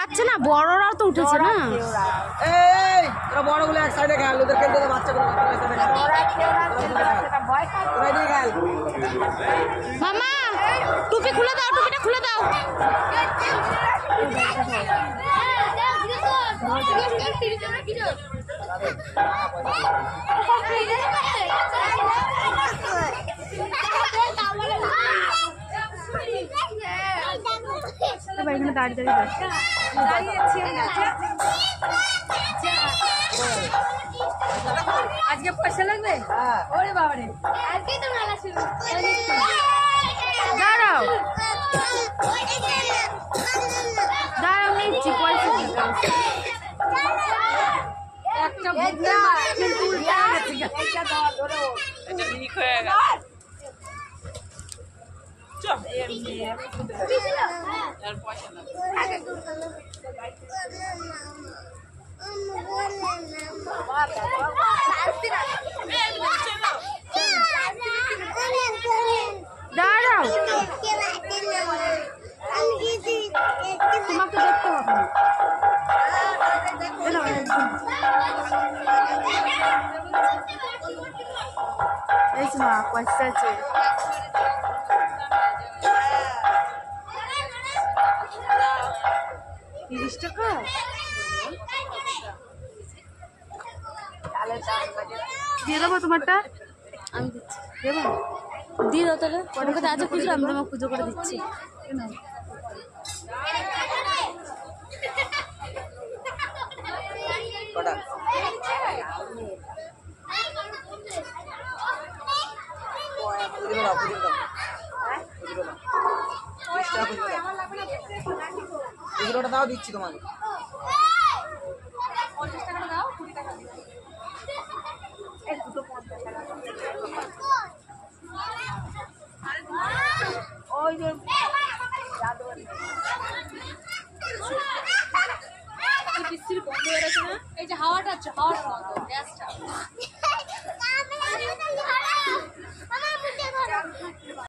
লাগাচ্ছে না, বড়রাও তো উঠেছে না। এই তোরা বড়গুলো এক সাইডে খেল, ওদের খেলতে দে, বাচ্চাগুলো মামা টুপি খুলে দাও, টুপিটা খুলে দাও। এখানে দাঁড়িয়ে আজকে পয়সা লাগবে। ওরে বাবারে, আজকেই তো মেলা ছিল। দাঁড়াও দাঁড়াও, নিচ্ছি পয়সা। একটা বুদ্ধা কিন্তু উল্টা গেছে। এটা দাও, ধরো। এটা লিক হয়ে গেল। চল আর পয়সা লাগবে। দাঁড়াও, তোমাকে দেখতে হবে। এই মা পয়সা আছে। 30 টাকা দিয়ে দেবো তোমারটা। আমি দিচ্ছি, দেবো দিয়ে দাও তাহলে। তোমার কাছে আছে খুচরো? আমি তোমাকে খুচরো করে দিচ্ছি। এগুলোটা দাও, দিচ্ছি তোমাকে। ওই যে বৃষ্টির বন্ধ হয়ে গেছে না, এই যে হাওয়াটা বন্ধ, গ্যাসটা